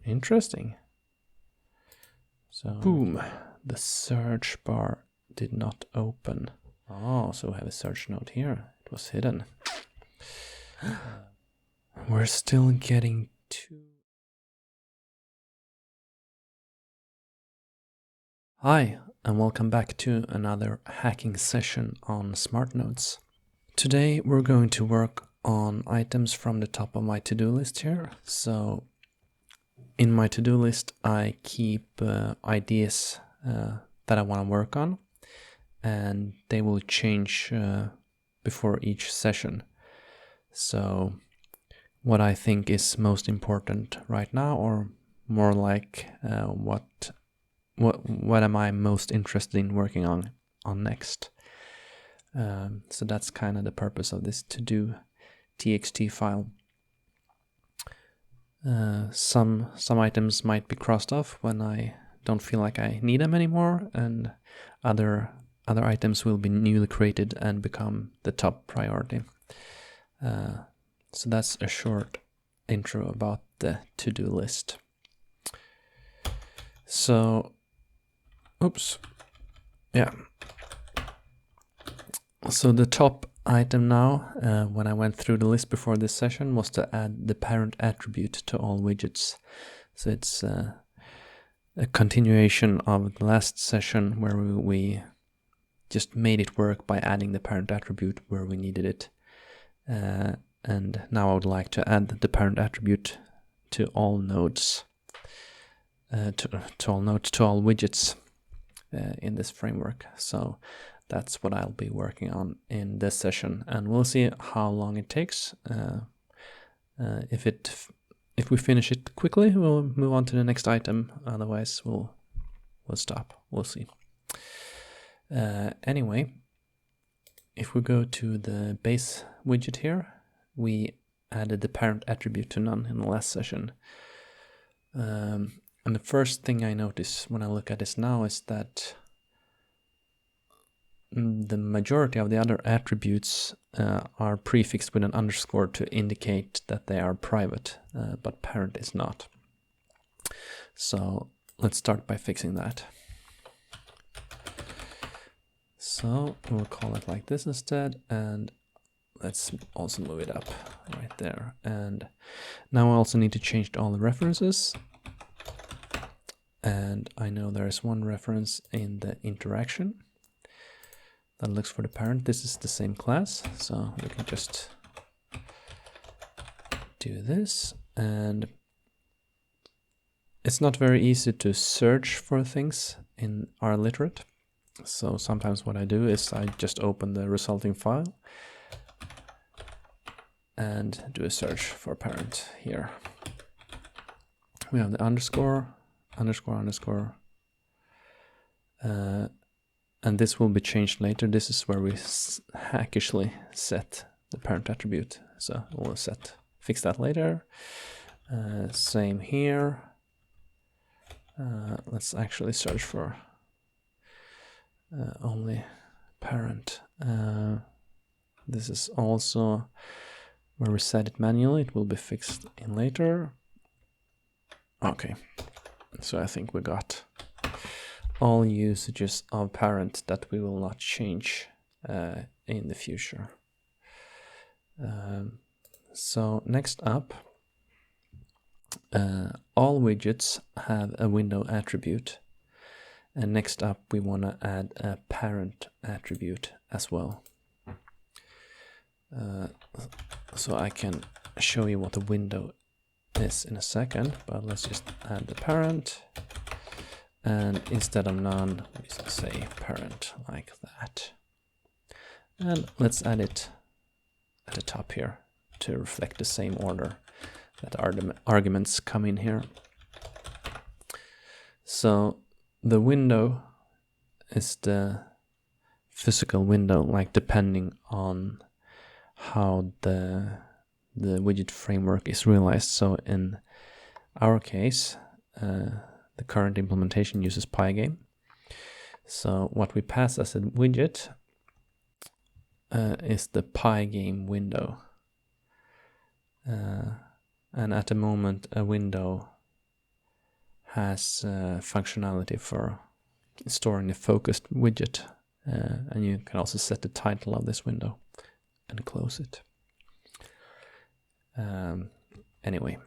Interesting. So, boom, the search bar did not open. Oh, so we have a search node here. It was hidden. We're still getting to... Hi, and welcome back to another hacking session on SmartNodes. Today we're going to work on items from the top of my to-do list here. So in my to-do list I keep ideas that I want to work on, and they will change before each session. So what I think is most important right now, or more like what am I most interested in working on next. So that's kind of the purpose of this to-do txt file. Some items might be crossed off when I don't feel like I need them anymore, and other items will be newly created and become the top priority. So that's a short intro about the to-do list. So, So the top item now, when I went through the list before this session, was to add the parent attribute to all widgets. So it's a continuation of the last session where we just made it work by adding the parent attribute where we needed it. And now I would like to add the parent attribute to all nodes, to all widgets in this framework. So that's what I'll be working on in this session, and we'll see how long it takes. If we finish it quickly, we'll move on to the next item. Otherwise, we'll stop. We'll see. Anyway, if we go to the base widget here, we added the parent attribute to none in the last session. And the first thing I notice when I look at this now is that the majority of the other attributes are prefixed with an underscore to indicate that they are private, but parent is not. So let's start by fixing that. So we'll call it like this instead, and let's also move it up right there. And now I also need to change all the references. And I know there is one reference in the interaction that looks for the parent. This is the same class, so we can just do this. And it's not very easy to search for things in RLiterate. So sometimes what I do is I just open the resulting file and do a search for parent here. We have the underscore, and this will be changed later. This is where we hackishly set the parent attribute. So we'll fix that later. Same here. Let's actually search for only parent. This is also where we set it manually. It will be fixed in later. Okay, so I think we got all usages of parent that we will not change in the future. So next up, all widgets have a window attribute, and next up we want to add a parent attribute as well. So I can show you what the window is in a second, but let's just add the parent. And instead of none, we say parent like that. And let's add it at the top here to reflect the same order that arguments come in here. So the window is the physical window, like depending on how the widget framework is realized. So in our case, the current implementation uses Pygame. So what we pass as a widget is the Pygame window. And at the moment, a window has functionality for storing a focused widget, and you can also set the title of this window and close it. Anyway,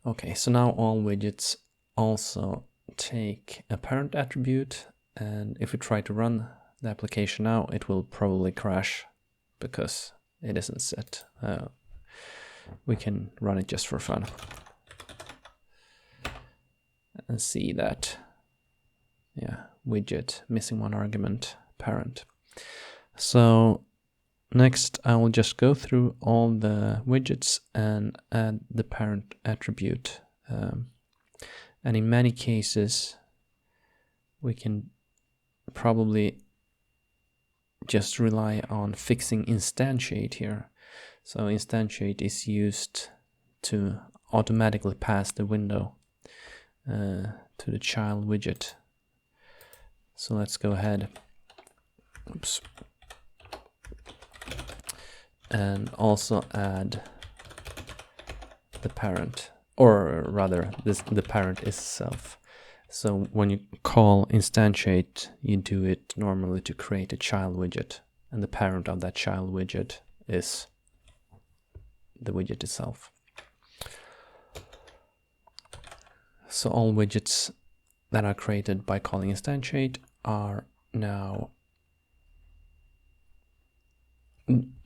okay, so now all widgets also take a parent attribute, and if we try to run the application now, it will probably crash because it isn't set. We can run it just for fun and see that, yeah, widget missing one argument, parent. So next I will just go through all the widgets and add the parent attribute. And in many cases we can probably just rely on fixing instantiate here. So instantiate is used to automatically pass the window to the child widget. So let's go ahead, oops, and also add the parent, or rather the parent itself. So when you call instantiate, you do it normally to create a child widget, and the parent of that child widget is the widget itself. So all widgets that are created by calling instantiate are now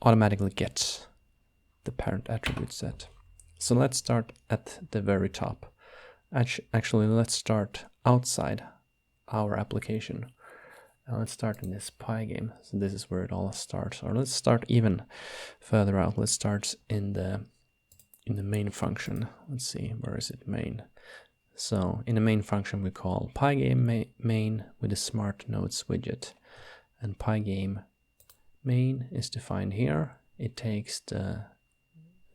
automatically get the parent attribute set. So let's start at the very top. Actually, let's start outside our application. Now let's start in this Pygame. So this is where it all starts. Or let's start even further out. Let's start in the main function. Let's see, where is it? Main. So in the main function we call Pygame main with a smart nodes widget, and Pygame main is defined here. It takes the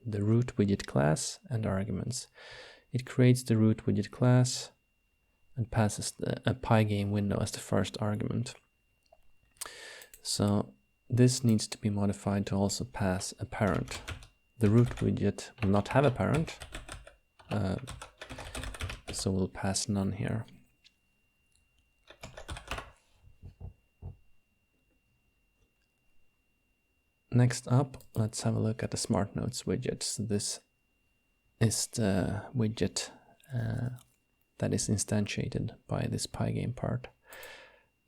root widget class and arguments. It creates the root widget class and passes a Pygame window as the first argument. So this needs to be modified to also pass a parent. The root widget will not have a parent, so we'll pass none here. Next up, let's have a look at the smart nodes widget. So this is the widget that is instantiated by this Pygame part,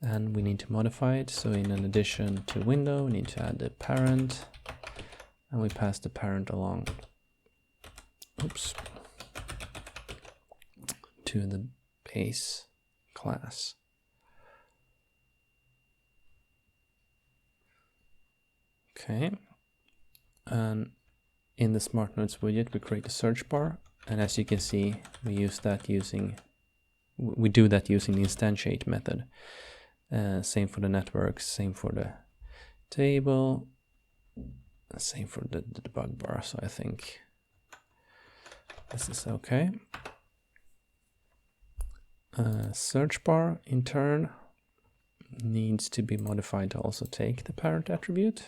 and we need to modify it. So in addition to window, we need to add the parent, and we pass the parent along, oops, to the base class. Okay, and in the smart nodes widget we create a search bar, and as you can see we do that using the instantiate method. Same for the network, same for the table, same for the debug bar. So I think this is okay. Search bar in turn needs to be modified to also take the parent attribute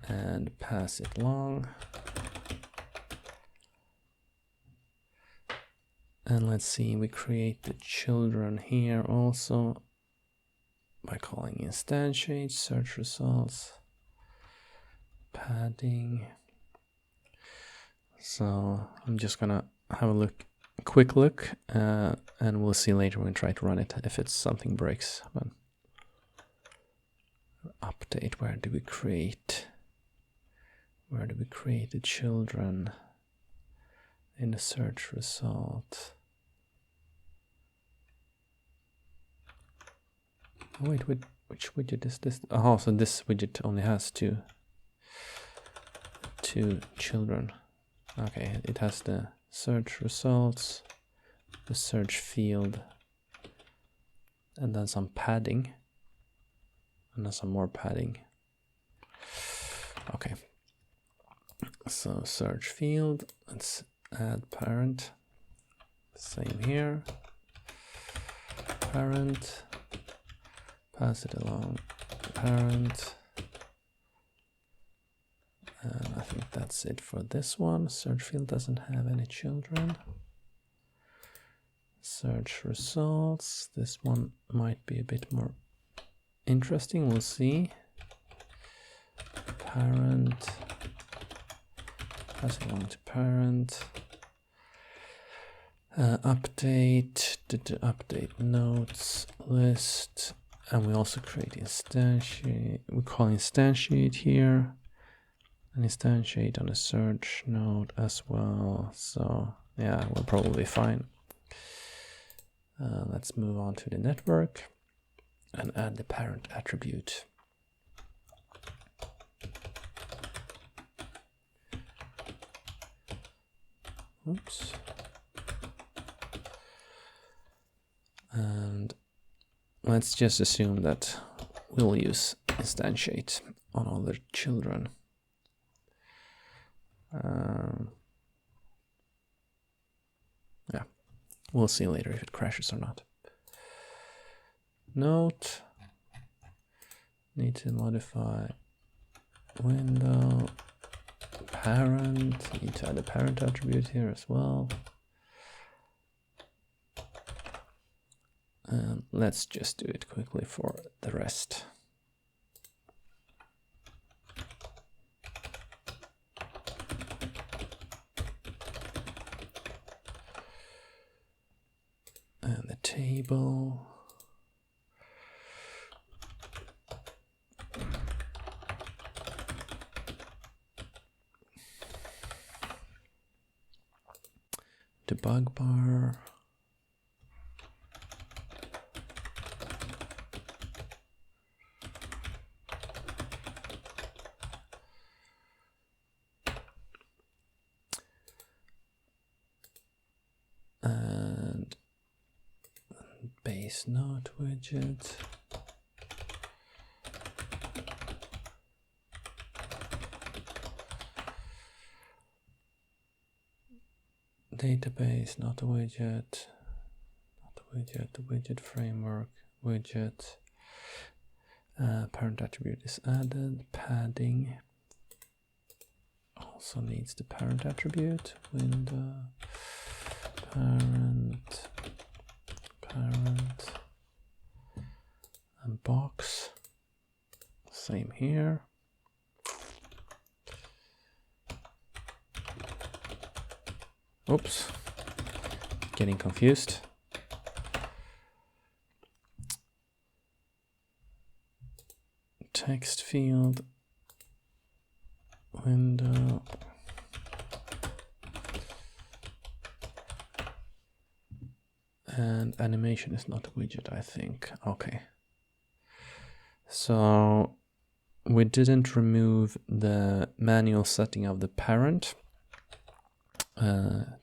and pass it along. And let's see, we create the children here also by calling instantiate, search results, padding. So I'm just gonna have a quick look, and we'll see later when we try to run it if it's something breaks. But update, where do we create the children? In the search result. Oh, wait, which widget is this? Oh, so this widget only has two children. Okay, it has the search results, the search field, and then some padding, and then some more padding. Okay, so search field, let's add parent, same here, parent, pass it along, parent, and I think that's it for this one. Search field doesn't have any children. Search results. This one might be a bit more interesting. We'll see. Parent. Passing along to parent. Update. Update notes list. And we also create instantiate. We call instantiate here. And instantiate on a search node as well. So yeah, we're probably fine. Let's move on to the network and add the parent attribute. Oops. And let's just assume that we'll use instantiate on all the children. Yeah, we'll see later if it crashes or not. Note, need to modify window parent, need to add a parent attribute here as well. And let's just do it quickly for the rest. And the table. Debug bar. And base node widget. Database, not a widget, the widget framework, widget. Parent attribute is added, padding also needs the parent attribute, window, parent, and box, same here. Oops, getting confused. Text field, window, and animation is not a widget, I think. Okay. So we didn't remove the manual setting of the parent.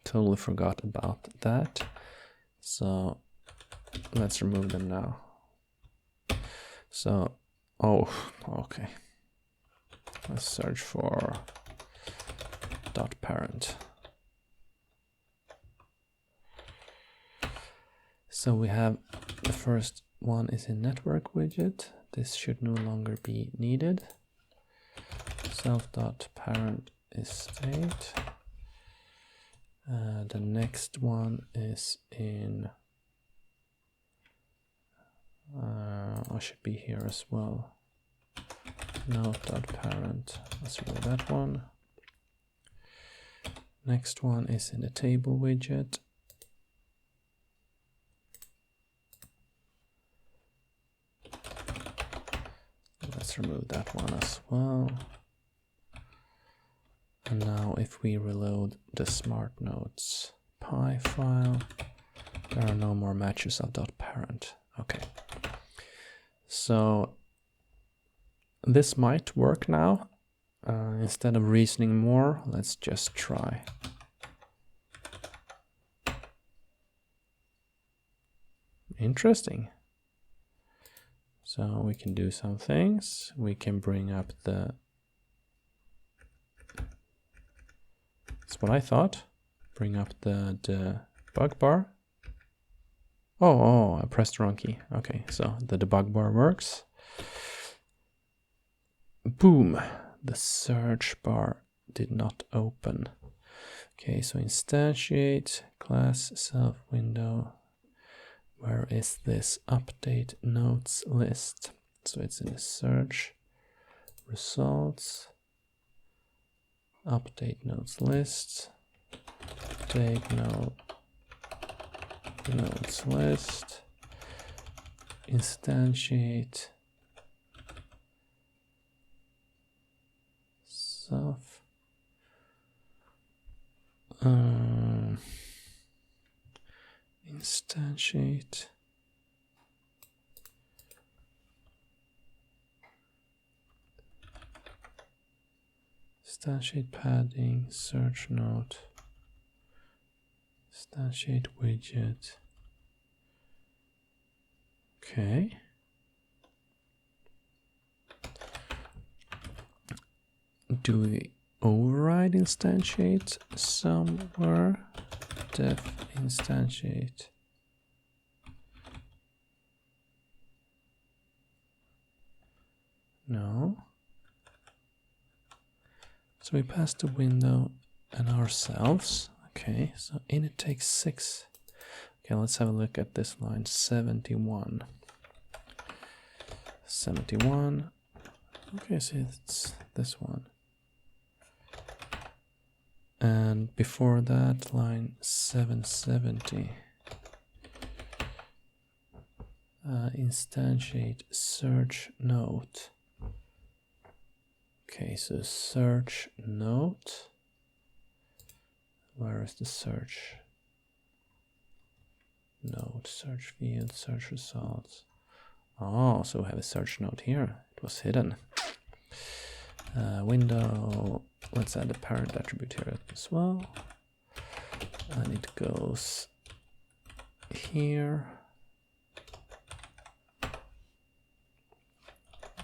Totally forgot about that. So let's remove them now. So, oh, okay. Let's search for .parent. So we have the first one is in network widget. This should no longer be needed. Self.parent is state. The next one is in, I should be here as well. Note.parent, let's remove that one. Next one is in the table widget. Let's remove that one as well. And now if we reload the SmartNotes .py file, there are no more matches of .parent. Okay. So this might work now. Instead of reasoning more, let's just try. Interesting. So we can do some things. We can bring up the, that's what I thought. Bring up the debug bar. Oh, I pressed the wrong key. Okay, so the debug bar works. Boom, the search bar did not open. Okay, so instantiate class self window. Where is this update nodes list? So it's in the search results, update nodes list, take nodes list, instantiate self. Instantiate padding, search node, instantiate widget. Okay. Do we override instantiate somewhere? Def instantiate. No. So we pass the window and ourselves. Okay, so init takes 6. Okay, let's have a look at this line 71. 71. Okay, so it's this one. And before that, line 770. Instantiate search node. Okay, so search node. Where is the search node? Search field, search results. Oh, so we have a search node here. It was hidden. Window. Let's add the parent attribute here as well. And it goes here.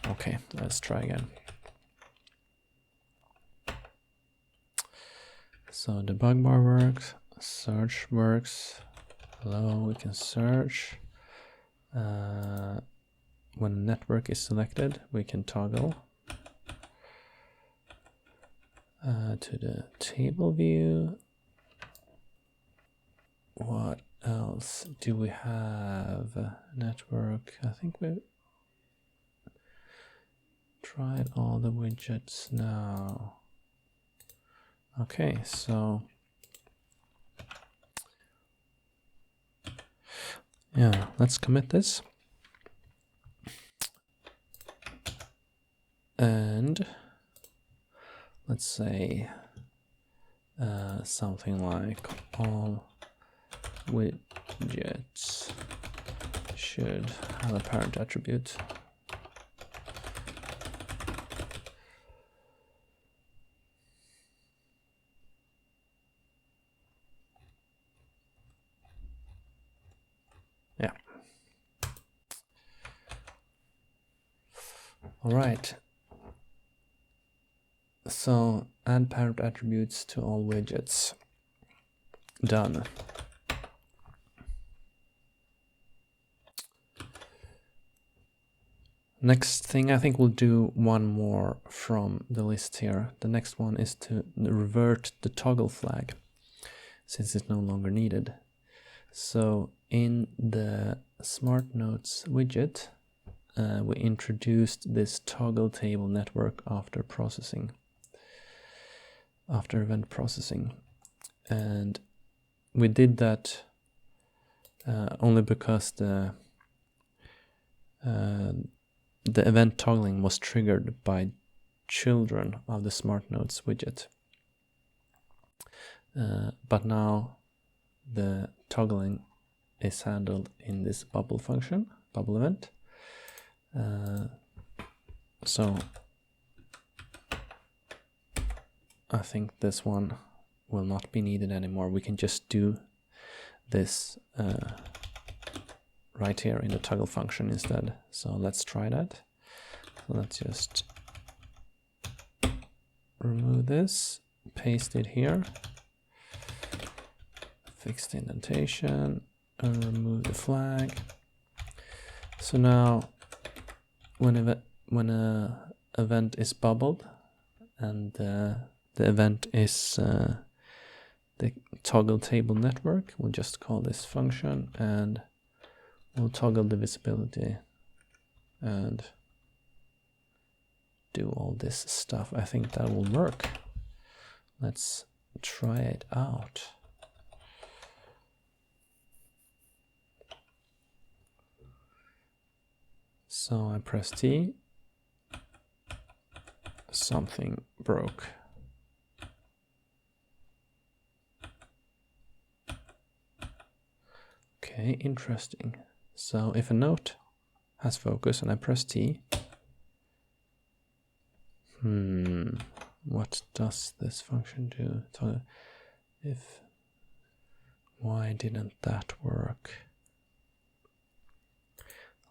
Okay, let's try again. So debug bar works, search works. Hello, we can search. When network is selected, we can toggle to the table view. What else do we have? Network. I think we tried all the widgets now. Okay, so yeah, let's commit this. And let's say something like all widgets should have a parent attribute. Yeah. All right. So add parent attributes to all widgets. Done. Next thing, I think we'll do one more from the list here. The next one is to revert the toggle flag, since it's no longer needed. So in the Smart Nodes widget, we introduced this toggle table network after processing, after event processing. And we did that only because the event toggling was triggered by children of the Smart Nodes widget. But now the toggling is handled in this bubble function, bubble event. So I think this one will not be needed anymore. We can just do this right here in the toggle function instead. So let's try that. So let's just remove this, paste it here, fix the indentation, and remove the flag. So now when a event is bubbled and the the event is the toggle table network. We'll just call this function, and we'll toggle the visibility and do all this stuff. I think that will work. Let's try it out. So I press T, something broke. Okay, interesting. So if a note has focus and I press T, what does this function do? So why didn't that work?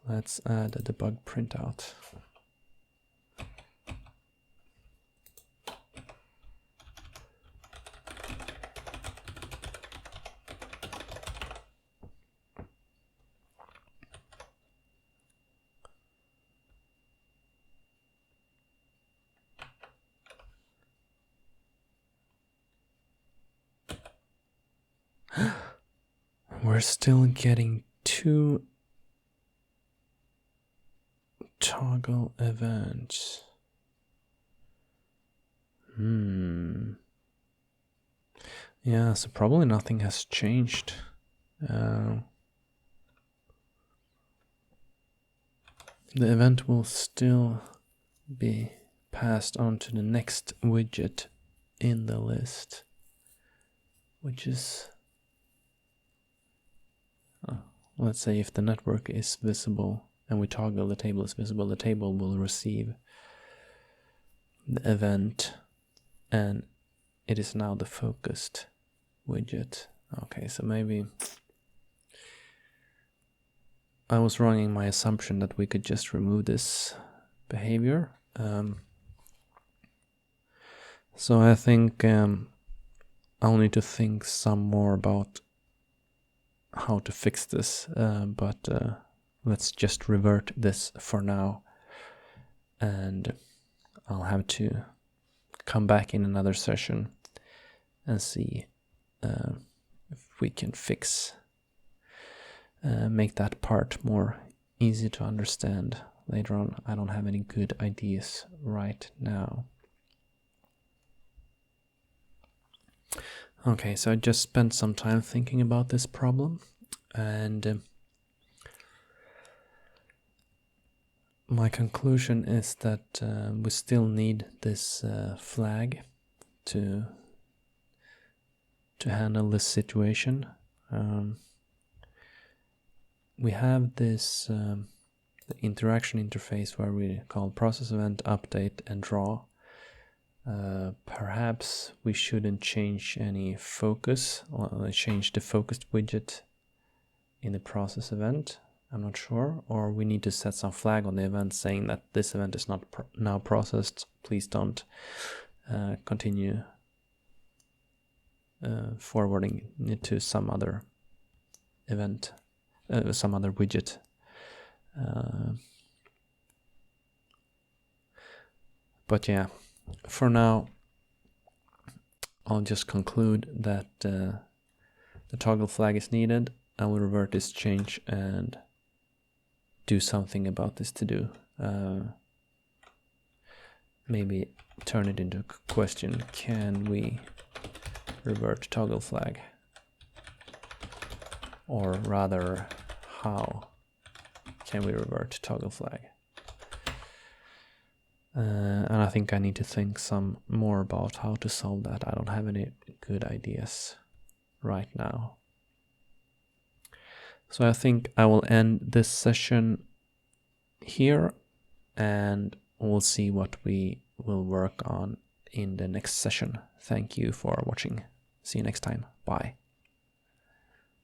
Let's add a debug printout. We're still getting 2 toggle events. Yeah, so probably nothing has changed. The event will still be passed on to the next widget in the list, which is, let's say if the network is visible and we toggle the table is visible, the table will receive the event, and it is now the focused widget. Okay, so maybe I was wrong in my assumption that we could just remove this behavior. So I think I'll need to think some more about how to fix this, but let's just revert this for now, and I'll have to come back in another session and see if we can make that part more easy to understand later on. I don't have any good ideas right now. Okay, so I just spent some time thinking about this problem, and my conclusion is that we still need this flag to handle this situation. We have this the interaction interface where we call process event, update, and draw. Perhaps we shouldn't change any focus, or change the focused widget in the process event. I'm not sure, or we need to set some flag on the event saying that this event is not now processed. Please don't continue forwarding it to some other event, some other widget. But yeah, for now, I'll just conclude that the toggle flag is needed. I will revert this change and do something about this to do. Maybe turn it into a question: can we revert toggle flag? Or rather, how can we revert toggle flag? And I think I need to think some more about how to solve that. I don't have any good ideas right now. So I think I will end this session here, and we'll see what we will work on in the next session. Thank you for watching. See you next time. Bye.